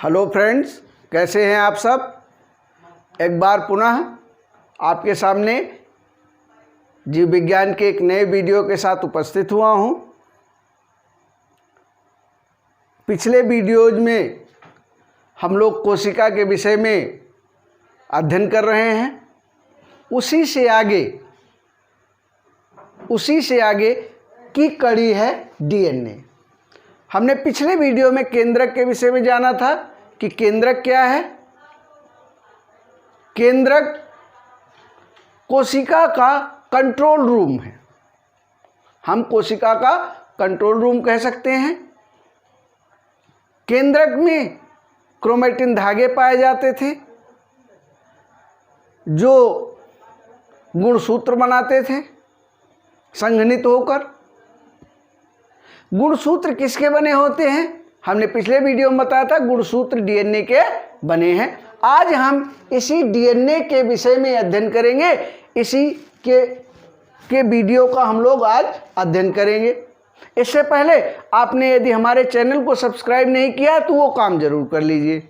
Hello friends, कैसे हैं आप सब। एक बार पुनः आपके सामने जीव विज्ञान के एक नए वीडियो के साथ उपस्थित हुआ हूं। पिछले वीडियोज में हम लोग कोशिका के विषय में अध्ययन कर रहे हैं। उसी से आगे की कड़ी है डीएनए। हमने पिछले वीडियो में केंद्रक के विषय में जाना था कि केंद्रक क्या है। केंद्रक कोशिका का कंट्रोल रूम है। हम कोशिका का कंट्रोल रूम कह सकते हैं। केंद्रक में क्रोमैटिन धागे पाए जाते थे जो गुणसूत्र बनाते थे संघनित होकर। गुणसूत्र किसके बने होते हैं? हमने पिछले वीडियो में बताया था गुणसूत्र डीएनए के बने हैं। आज हम इसी डीएनए के विषय में अध्ययन करेंगे। इसी के वीडियो का हम लोग आज अध्ययन करेंगे। इससे पहले आपने यदि हमारे चैनल को सब्सक्राइब नहीं किया तो वो काम जरूर कर लीजिए,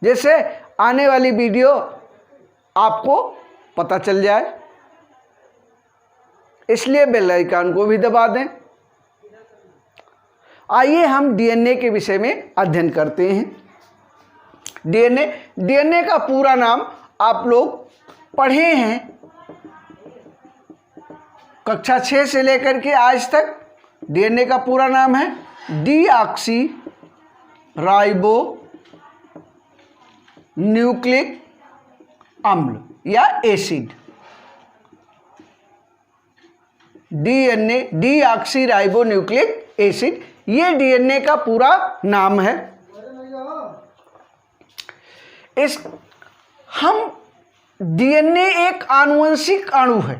जिससे आने वाली वीडियो आपको पता चल जाए। इसलिए बेल आइकन को भी दबा दें। आइए हम डीएनए के विषय में अध्ययन करते हैं। डीएनए का पूरा नाम आप लोग पढ़े हैं कक्षा 6 से लेकर के आज तक। डीएनए का पूरा नाम है डीऑक्सी राइबो न्यूक्लिक अम्ल या acid. DNA deoxy ribo nucleic acid, ये डीएनए का पूरा नाम है। डीएनए एक आनुवंशिक अणु है।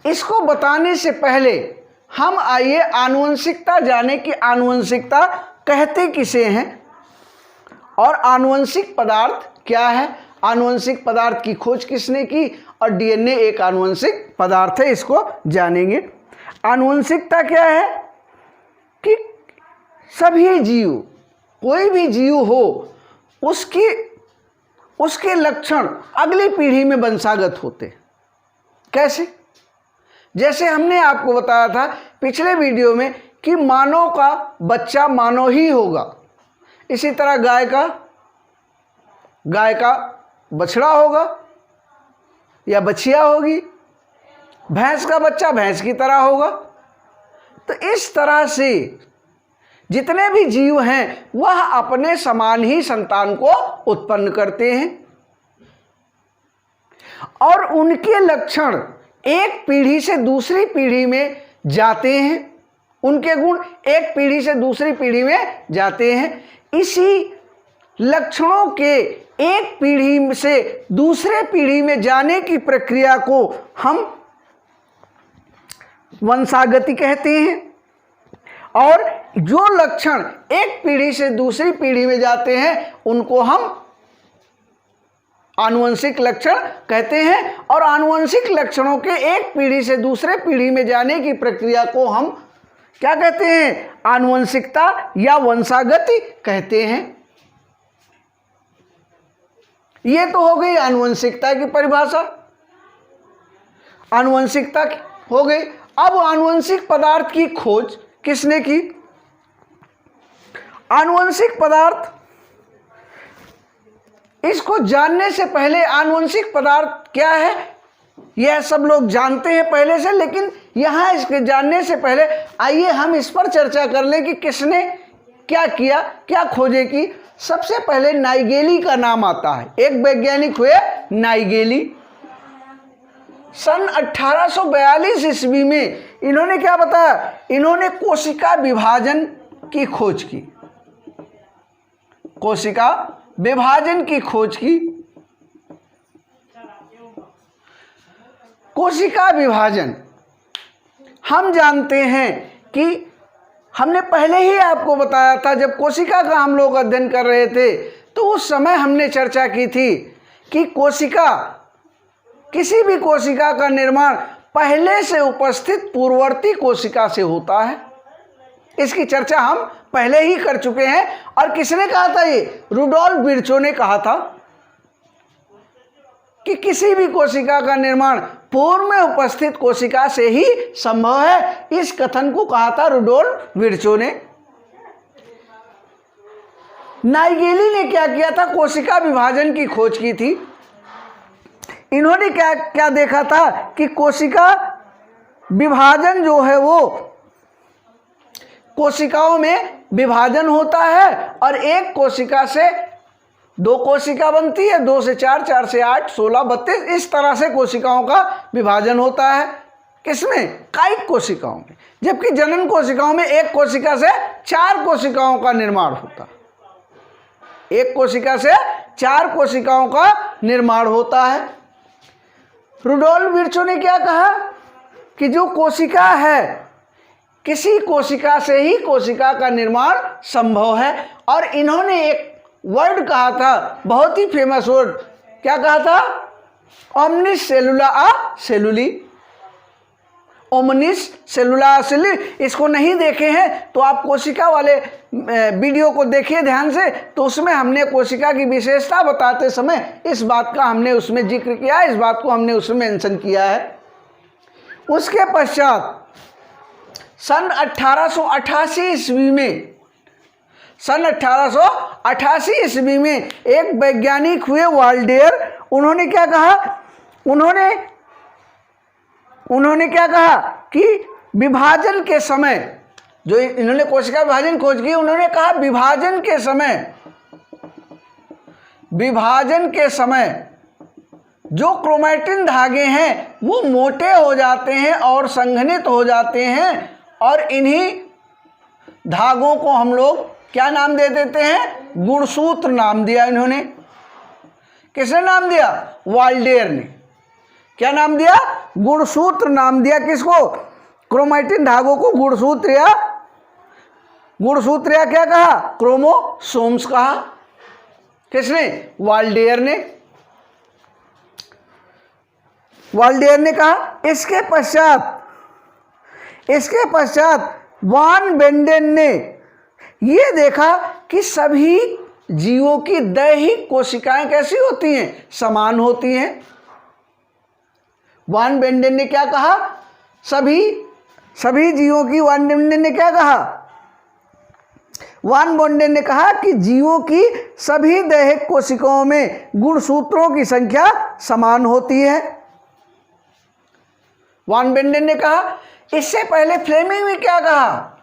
इसको बताने से पहले हम आइए आनुवंशिकता जाने कि आनुवंशिकता कहते किसे हैं और आनुवंशिक पदार्थ क्या है। आनुवंशिक पदार्थ की खोज किसने की और डीएनए एक आनुवंशिक पदार्थ है, इसको जानेंगे। आनुवंशिकता क्या है कि सभी जीव, कोई भी जीव हो, उसके लक्षण अगली पीढ़ी में वंशागत होते। कैसे? जैसे हमने आपको बताया था पिछले वीडियो में कि मानव का बच्चा मानव ही होगा। इसी तरह गाय का बछड़ा होगा या बछिया होगी। भैंस का बच्चा भैंस की तरह होगा। तो इस तरह से जितने भी जीव हैं वह अपने समान ही संतान को उत्पन्न करते हैं और उनके लक्षण एक पीढ़ी से दूसरी पीढ़ी में जाते हैं। उनके गुण एक पीढ़ी से दूसरी पीढ़ी में जाते हैं। इसी लक्षणों के एक पीढ़ी से दूसरे पीढ़ी में जाने की प्रक्रिया को हम वंशागति कहते हैं। और जो लक्षण एक पीढ़ी से दूसरी पीढ़ी में जाते हैं उनको हम आनुवंशिक लक्षण कहते हैं। और आनुवंशिक लक्षणों के एक पीढ़ी से दूसरे पीढ़ी में जाने की प्रक्रिया को हम क्या कहते हैं? आनुवंशिकता या वंशागति कहते हैं। ये तो हो गई आनुवंशिकता की परिभाषा, आनुवंशिकता हो गई। अब आनुवंशिक पदार्थ की खोज किसने की? आनुवंशिक पदार्थ, इसको जानने से पहले आनुवंशिक पदार्थ क्या है यह सब लोग जानते हैं पहले से, लेकिन यहां इसके जानने से पहले आइए हम इस पर चर्चा कर लें कि किसने क्या किया, क्या खोजे की। सबसे पहले नाइगेली का नाम आता है। एक वैज्ञानिक हुए नाइगेली। सन 1842 ईस्वी में इन्होंने क्या बताया? इन्होंने कोशिका विभाजन की खोज की। कोशिका विभाजन की खोज की। कोशिका विभाजन हम जानते हैं कि हमने पहले ही आपको बताया था, जब कोशिका का हम लोग अध्ययन कर रहे थे तो उस समय हमने चर्चा की थी कि किसी भी कोशिका का निर्माण पहले से उपस्थित पूर्ववर्ती कोशिका से होता है। इसकी चर्चा हम पहले ही कर चुके हैं। और किसने कहा था ये? रुडोल्फ विर्चो ने कहा था कि किसी भी कोशिका का निर्माण पूर्व में उपस्थित कोशिका से ही संभव है। इस कथन को कहा था रुडोल्फ विर्चो ने। नाइगेली ने क्या किया था? कोशिका विभाजन की खोज की थी। इन्होंने क्या क्या देखा था कि कोशिका विभाजन जो है वो कोशिकाओं में विभाजन होता है और एक कोशिका से 2 कोशिका बनती है, 2 से 4, 4 से 8, 16, 32, इस तरह से कोशिकाओं का विभाजन होता है। किसमें? कायिक कोशिकाओं में। जबकि जनन कोशिकाओं में एक कोशिका से 4 कोशिकाओं का निर्माण होता है। एक कोशिका से 4 कोशिकाओं का निर्माण होता है। रुडोल्फ विर्चो ने क्या कहा कि जो कोशिका है, किसी कोशिका से ही कोशिका का निर्माण संभव है। और इन्होंने एक वर्ड कहा था, बहुत ही फेमस वर्ड, क्या कहा था? ओमनिस सेलुला आ सेलुली। ओमनिस सेलुला आ सेलुली। इसको नहीं देखे हैं तो आप कोशिका वाले वीडियो को देखिए ध्यान से, तो उसमें हमने कोशिका की विशेषता बताते समय इस बात का हमने उसमें जिक्र किया, इस बात को हमने उसमें मेंशन किया है। उसके पश्चात सन 1888 ईस्वी में, सन 1888 ईस्वी में एक वैज्ञानिक हुए वाल्डेयर। उन्होंने क्या कहा? उन्होंने क्या कहा कि विभाजन के समय, जो इन्होंने कोशिका विभाजन खोज की, उन्होंने कहा विभाजन के समय जो क्रोमैटिन धागे हैं वो मोटे हो जाते हैं और संघनित हो जाते हैं, और इन्हीं धागों को हम लोग क्या नाम दे देते हैं? गुणसूत्र नाम दिया इन्होंने। किसने नाम दिया? वाल्डेयर ने। क्या नाम दिया? गुणसूत्र नाम दिया। किसको? क्रोमैटिन धागों को गुणसूत्र या क्या कहा? क्रोमोसोम्स कहा। किसने? वाल्डेयर ने कहा। इसके पश्चात वान बेंडेन ने ये देखा कि सभी जीवों की दैहिक कोशिकाएं कैसी होती हैं? समान होती हैं। वान बेंडेन ने क्या कहा? सभी जीवों की, वान बेंडेन ने क्या कहा? वान बेंडेन ने कहा कि जीवों की सभी दैहिक कोशिकाओं में गुणसूत्रों की संख्या समान होती है। वान बेंडेन ने कहा। इससे पहले फ्लेमिंग ने क्या कहा?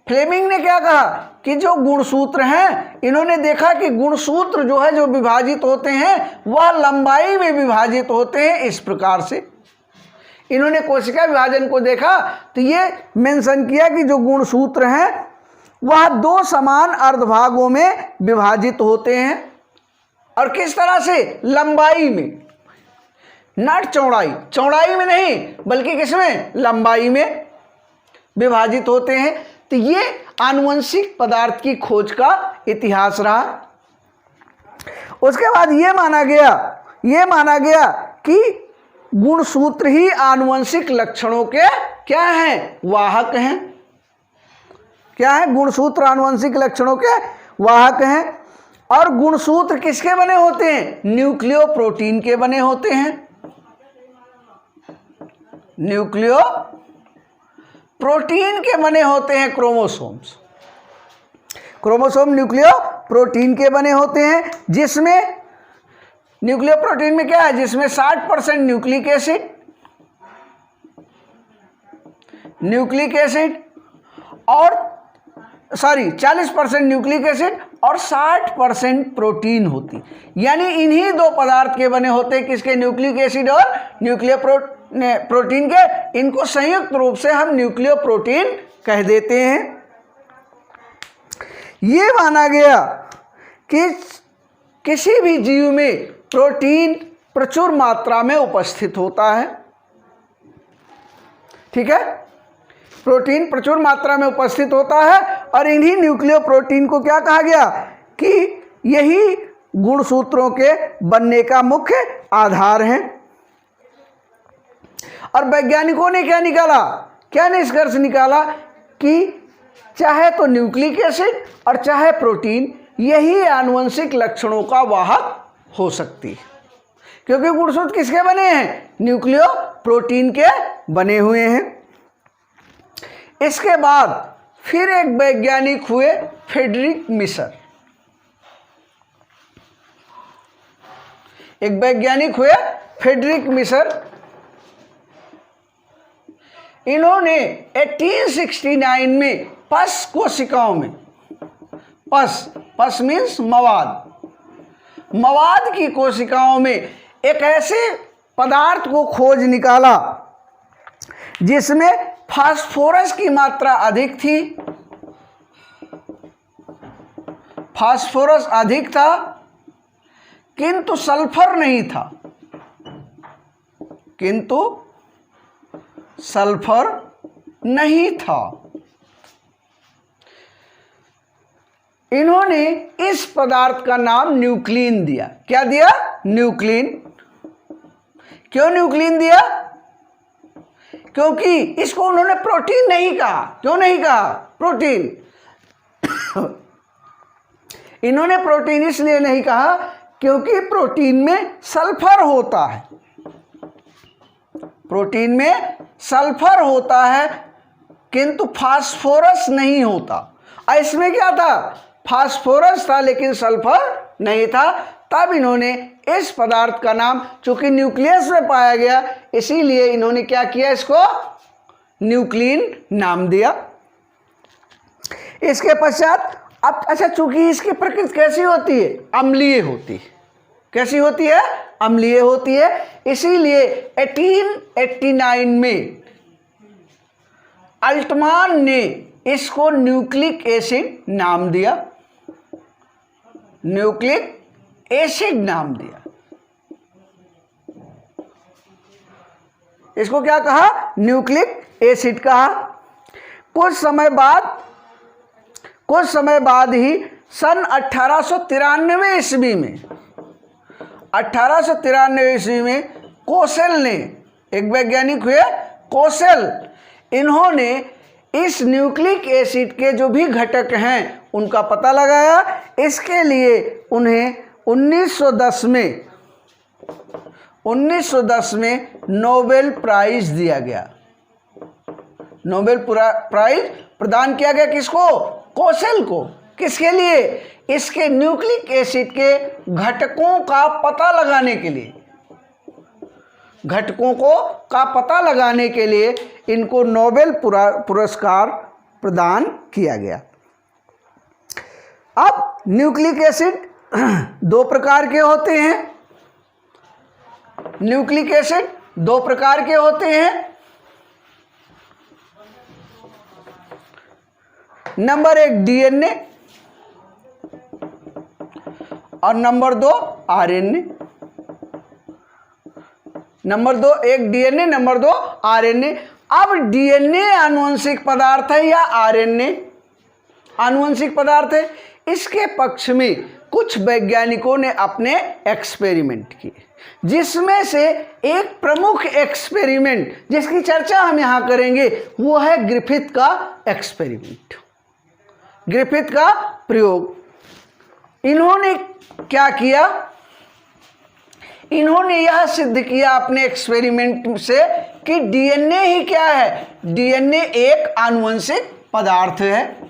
फ्लेमिंग ने क्या कहा कि जो गुणसूत्र हैं, इन्होंने देखा कि गुणसूत्र जो है, जो विभाजित होते हैं, वह लंबाई में विभाजित होते हैं। इस प्रकार से इन्होंने कोशिका विभाजन को देखा तो ये मेंशन किया कि जो गुणसूत्र हैं वह 2 समान अर्धभागों में विभाजित होते हैं। और किस तरह से? लंबाई में, नट चौड़ाई में नहीं, बल्कि किसमें? लंबाई में विभाजित होते हैं। तो ये आनुवंशिक पदार्थ की खोज का इतिहास रहा। उसके बाद ये माना गया कि गुणसूत्र ही आनुवंशिक लक्षणों के क्या हैं? वाहक हैं। क्या है? गुणसूत्र आनुवंशिक लक्षणों के वाहक हैं। और गुणसूत्र किसके बने होते हैं? न्यूक्लियोप्रोटीन के बने होते हैं। न्यूक्लियोप्रोटीन के बने होते हैं क्रोमोसोम्स। क्रोमोसोम न्यूक्लियोप्रोटीन के बने होते हैं, जिसमें न्यूक्लियोप्रोटीन में क्या है? जिसमें 60% न्यूक्लिक एसिड और 40% न्यूक्लिक एसिड और 60% प्रोटीन होती। यानी इन्हीं 2 पदार्थ के बने होते हैं। किसके? न्यूक्लिक एसिड और प्रोटीन के। इनको संयुक्त रूप से हम न्यूक्लियोप्रोटीन कह देते हैं। ये माना गया कि किसी भी जीव में प्रोटीन प्रचुर मात्रा में उपस्थित होता है। ठीक है? प्रोटीन प्रचुर मात्रा में उपस्थित होता है और इन्हीं न्यूक्लियोप्रोटीन को क्या कहा गया कि यही गुणसूत्रों के बनने का मुख्य आधार है। और वैज्ञानिकों ने क्या निष्कर्ष निकाला कि चाहे तो न्यूक्लिक एसिड और चाहे प्रोटीन, यही आनुवंशिक लक्षणों का वाहक हो सकती है, क्योंकि गुणसूत्र किसके बने हैं? न्यूक्लियो प्रोटीन के बने हुए हैं। इसके बाद फिर एक वैज्ञानिक हुए फ्रेडरिक मिशर। एक वैज्ञानिक हुए फ्रेडरिक मिशर। इन्होंने 1869 में पस कोशिकाओं में, पस मीन्स मवाद की कोशिकाओं में एक ऐसे पदार्थ को खोज निकाला जिसमें फास्फोरस की मात्रा अधिक थी। फास्फोरस अधिक था किंतु सल्फर नहीं था, किंतु सल्फर नहीं था। इन्होंने इस पदार्थ का नाम न्यूक्लिन दिया। क्या दिया? न्यूक्लिन। क्यों न्यूक्लिन दिया? क्योंकि इसको उन्होंने प्रोटीन नहीं कहा। क्यों नहीं कहा प्रोटीन? इन्होंने प्रोटीन इसलिए नहीं कहा क्योंकि प्रोटीन में सल्फर होता है। प्रोटीन में सल्फर होता है किंतु फास्फोरस नहीं होता। इसमें क्या था? फास्फोरस था लेकिन सल्फर नहीं था। तब इन्होंने इस पदार्थ का नाम, चूंकि न्यूक्लियस में पाया गया, इसीलिए इन्होंने क्या किया? इसको न्यूक्लिन नाम दिया। इसके पश्चात अब अच्छा, चूंकि इसकी प्रकृति कैसी होती है? अम्लीय होती है। कैसी होती है? अम्लीय होती है। इसीलिए 1889 में अल्टमान ने इसको न्यूक्लिक एसिड नाम दिया। न्यूक्लिक एसिड नाम दिया। इसको क्या कहा? न्यूक्लिक एसिड कहा। कुछ समय बाद ही सन 1893 ईस्वी में 1893 ईस्वी में कोसेल ने, एक वैज्ञानिक हुए कोसेल, इन्होंने इस न्यूक्लिक एसिड के जो भी घटक हैं उनका पता लगाया। इसके लिए उन्हें 1910 में नोबेल प्राइज दिया गया। नोबेल प्राइज प्रदान किया गया किसको? कोसेल को। किसके लिए? इसके न्यूक्लिक एसिड के घटकों का पता लगाने के लिए। घटकों का पता लगाने के लिए इनको नोबेल पुरस्कार प्रदान किया गया। अब न्यूक्लिक एसिड दो प्रकार के होते हैं। न्यूक्लिक एसिड दो प्रकार के होते हैं। नंबर 1 डीएनए और नंबर 2 आरएनए। नंबर 2 एक डीएनए, नंबर 2 आरएनए। अब डीएनए आनुवंशिक पदार्थ है या आरएनए आनुवंशिक पदार्थ है? इसके पक्ष में कुछ वैज्ञानिकों ने अपने एक्सपेरिमेंट किए, जिसमें से एक प्रमुख एक्सपेरिमेंट जिसकी चर्चा हम यहां करेंगे वो है ग्रिफिथ का एक्सपेरिमेंट, ग्रिफिथ का प्रयोग। इन्होंने क्या किया? इन्होंने यह सिद्ध किया अपने एक्सपेरिमेंट से कि डीएनए ही क्या है? डीएनए एक आनुवंशिक पदार्थ है।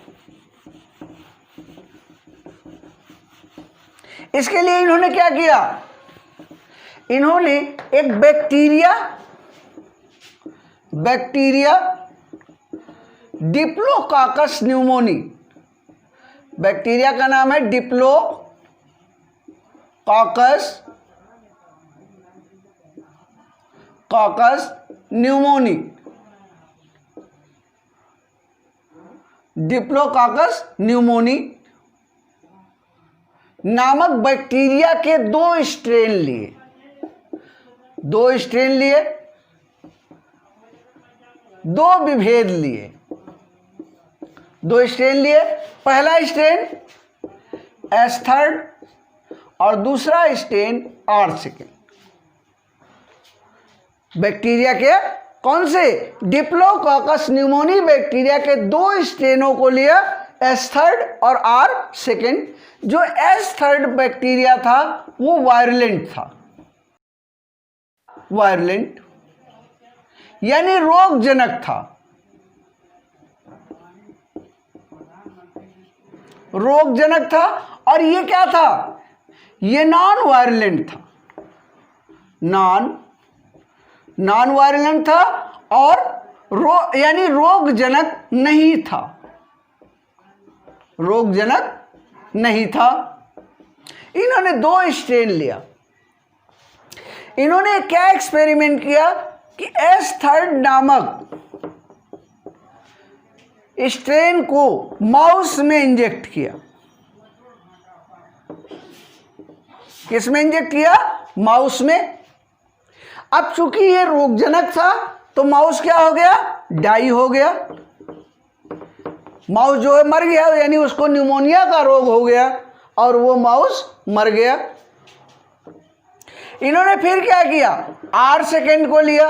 इसके लिए इन्होंने क्या किया? इन्होंने एक बैक्टीरिया डिप्लोकाकस न्यूमोनी, बैक्टीरिया का नाम है डिप्लोकाकस न्यूमोनी, डिप्लोकाकस न्यूमोनी नामक बैक्टीरिया के दो स्ट्रेन लिए, दो विभेद लिए, दो स्ट्रेन लिए। पहला स्ट्रेन S3 और दूसरा स्ट्रेन R2। बैक्टीरिया के कौन से? डिप्लोकोकस न्यूमोनी बैक्टीरिया के 2 स्ट्रेनों को लिया, S3 और R2। जो S3 बैक्टीरिया था वो वायरलेंट था, वायरलेंट यानी रोगजनक था, रोगजनक था। और ये क्या था? ये नॉन वायरलेंट था, नॉन वायरलेंट था और यानी रोगजनक नहीं था, रोगजनक नहीं था। इन्होंने 2 स्ट्रेन लिया। इन्होंने क्या एक्सपेरिमेंट किया कि S3 नामक स्ट्रेन को माउस में इंजेक्ट किया। किस में इंजेक्ट किया? माउस में। अब चूंकि ये रोगजनक था तो माउस क्या हो गया? डाई हो गया। माउस जो है मर गया, यानी उसको न्यूमोनिया का रोग हो गया और वो माउस मर गया। इन्होंने फिर क्या किया? R2 को लिया।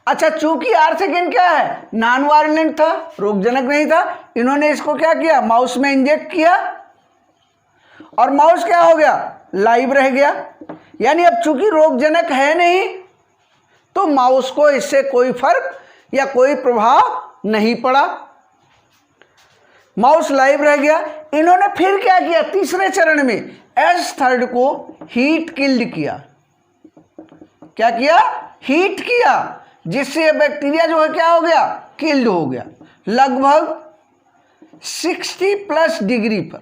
अच्छा, चूंकि R2 क्या है? नॉन वायलेंट था, रोगजनक नहीं था। इन्होंने इसको क्या किया? माउस में इंजेक्ट किया और माउस क्या हो गया? लाइव रह गया। यानी अब चूंकि रोगजनक है नहीं तो माउस को इससे कोई फर्क या कोई प्रभाव नहीं पड़ा, माउस लाइव रह गया। इन्होंने फिर क्या किया? तीसरे चरण में S3 को हीट किल्ड किया। क्या किया? हीट किया, जिससे बैक्टीरिया जो है क्या हो गया? किल्ड हो गया। लगभग 60+ डिग्री पर,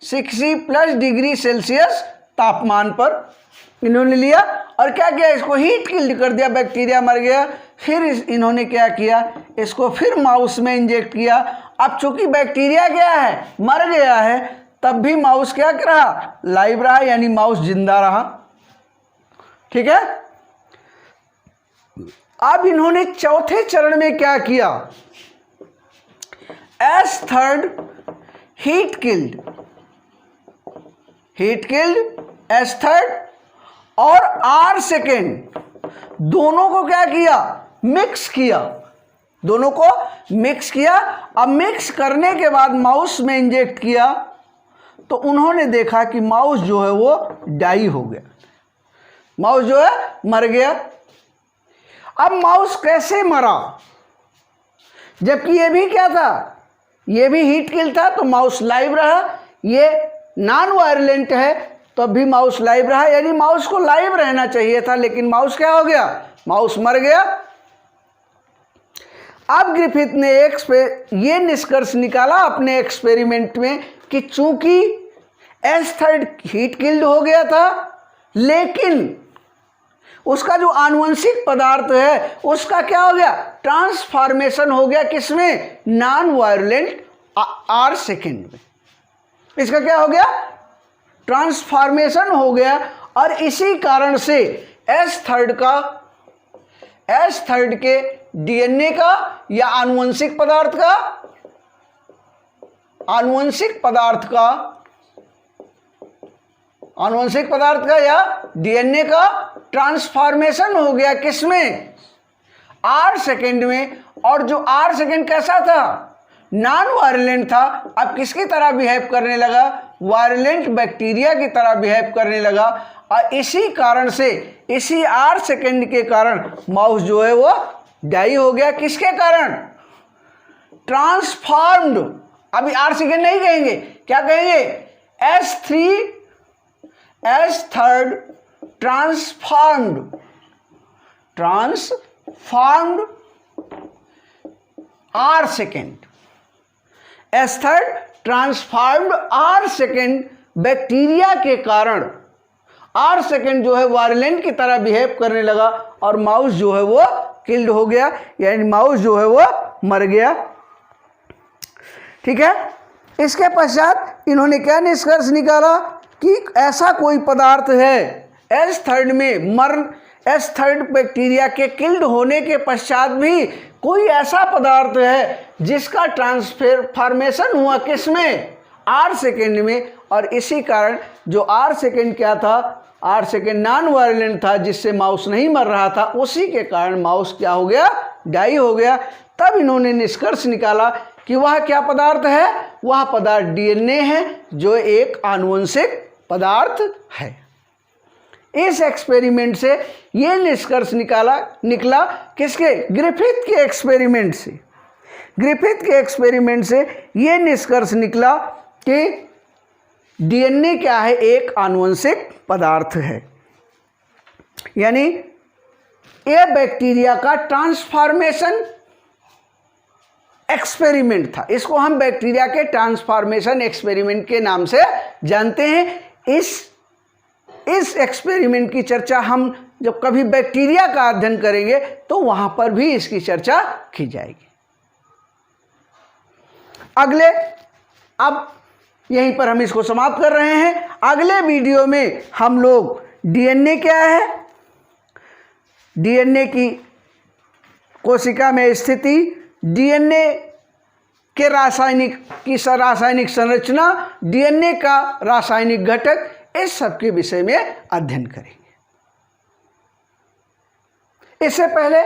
60+ डिग्री सेल्सियस तापमान पर इन्होंने लिया और क्या किया? इसको हीट किल्ड कर दिया, बैक्टीरिया मर गया। फिर इन्होंने क्या किया? इसको फिर माउस में इंजेक्ट किया। अब चूंकि बैक्टीरिया क्या है? मर गया है, तब भी माउस क्या रहा? लाइव रहा, यानी माउस जिंदा रहा। ठीक है। अब इन्होंने चौथे चरण में क्या किया? S3 हीट किल्ड S3 और R2 दोनों को क्या किया? मिक्स किया, दोनों को मिक्स किया। अब मिक्स करने के बाद माउस में इंजेक्ट किया तो उन्होंने देखा कि माउस जो है वो डाई हो गया, माउस जो है मर गया। अब माउस कैसे मरा? जबकि ये भी क्या था? ये भी हीट किल था, तो माउस लाइव रहा। ये नॉन वायलेंट है तो भी माउस लाइव रहा, यानी माउस को लाइव रहना चाहिए था, लेकिन माउस क्या हो गया? माउस मर गया। अब ग्रिफिथ ने ये निष्कर्ष निकाला अपने एक्सपेरिमेंट में कि चूंकि S3 हीट किल्ड हो गया था, लेकिन उसका जो आनुवंशिक पदार्थ है उसका क्या हो गया? ट्रांसफॉर्मेशन हो गया। किसमें? नॉन वायलेंट R2 में। इसका क्या हो गया? ट्रांसफॉर्मेशन हो गया। और इसी कारण से S3 के DNA का या आनुवंशिक पदार्थ का या DNA का ट्रांसफॉर्मेशन हो गया। किसमें? R2 में। और जो R2 कैसा था? नॉन वायलेंट था। अब किसकी तरह बिहेव करने लगा? वायलेंट बैक्टीरिया की तरह बिहेव करने लगा। और इसी कारण से, इसी R2 के कारण माउस जो है वो डाई हो गया। किसके कारण? ट्रांसफॉर्म्ड। अभी R2 नहीं कहेंगे, क्या कहेंगे? S3 transformed R2। S3 transformed R2 bacteria के कारण R2 जो है वायलेंट की तरह बिहेव करने लगा और माउस जो है वो किल्ड हो गया, यानी माउस जो है वो मर गया। ठीक है। इसके पश्चात इन्होंने क्या निष्कर्ष निकाला कि ऐसा कोई पदार्थ है S3 में S3 बैक्टीरिया के किल्ड होने के पश्चात भी कोई ऐसा पदार्थ है जिसका ट्रांसफॉर्मेशन हुआ। किसमें? R2 में। और इसी कारण जो R2 क्या था? 8 सेकेंड नॉन वायलेंट था, जिससे माउस नहीं मर रहा था, उसी के कारण माउस क्या हो गया, डाई हो गया। तब इन्होंने निष्कर्ष निकाला कि वह क्या पदार्थ है, वह पदार्थ डीएनए है, जो एक आनुवंशिक पदार्थ है। इस एक्सपेरिमेंट से ये निष्कर्ष निकला किसके, ग्रिफिथ के एक्सपेरिमेंट से। ग्रिफिथ के एक्सपेरिमेंट से ये निष्कर्ष निकला कि डीएनए क्या है, एक आनुवंशिक पदार्थ है। यानी ये बैक्टीरिया का ट्रांसफॉर्मेशन एक्सपेरिमेंट था। इसको हम बैक्टीरिया के ट्रांसफॉर्मेशन एक्सपेरिमेंट के नाम से जानते हैं। इस एक्सपेरिमेंट की चर्चा हम जब कभी बैक्टीरिया का अध्ययन करेंगे तो वहां पर भी इसकी चर्चा की जाएगी। अगले, अब यहीं पर हम इसको समाप्त कर रहे हैं। अगले वीडियो में हम लोग डीएनए क्या है, डीएनए की कोशिका में स्थिति, डीएनए के रासायनिक संरचना, डीएनए का रासायनिक घटक, इस सब के विषय में अध्ययन करेंगे। इससे पहले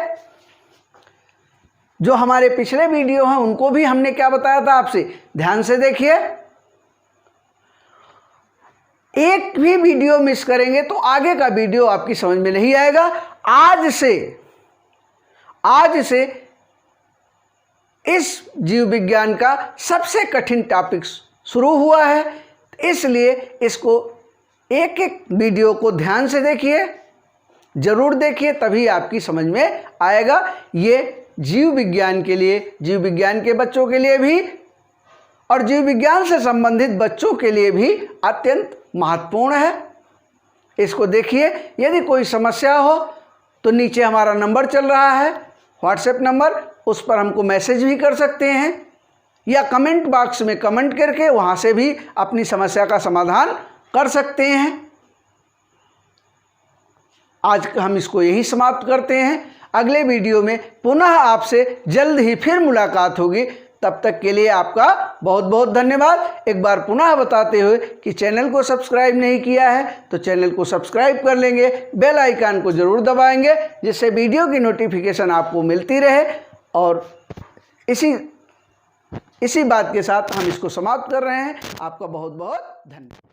जो हमारे पिछले वीडियो हैं उनको भी हमने क्या बताया था आपसे, ध्यान से देखिए। एक भी वीडियो मिस करेंगे तो आगे का वीडियो आपकी समझ में नहीं आएगा। आज से इस जीव विज्ञान का सबसे कठिन टॉपिक शुरू हुआ है, इसलिए इसको एक एक वीडियो को ध्यान से देखिए, जरूर देखिए, तभी आपकी समझ में आएगा। ये जीव विज्ञान के लिए, जीव विज्ञान के बच्चों के लिए भी और जीव विज्ञान से संबंधित बच्चों के लिए भी अत्यंत महत्वपूर्ण है। इसको देखिए। यदि कोई समस्या हो तो नीचे हमारा नंबर चल रहा है, व्हाट्सएप नंबर, उस पर हमको मैसेज भी कर सकते हैं या कमेंट बॉक्स में कमेंट करके वहाँ से भी अपनी समस्या का समाधान कर सकते हैं। आज हम इसको यही समाप्त करते हैं। अगले वीडियो में पुनः आपसे जल्द ही फिर मुलाकात होगी। तब तक के लिए आपका बहुत बहुत धन्यवाद। एक बार पुनः बताते हुए कि चैनल को सब्सक्राइब नहीं किया है तो चैनल को सब्सक्राइब कर लेंगे, बेल आइकन को जरूर दबाएंगे, जिससे वीडियो की नोटिफिकेशन आपको मिलती रहे। और इसी बात के साथ हम इसको समाप्त कर रहे हैं। आपका बहुत बहुत धन्यवाद।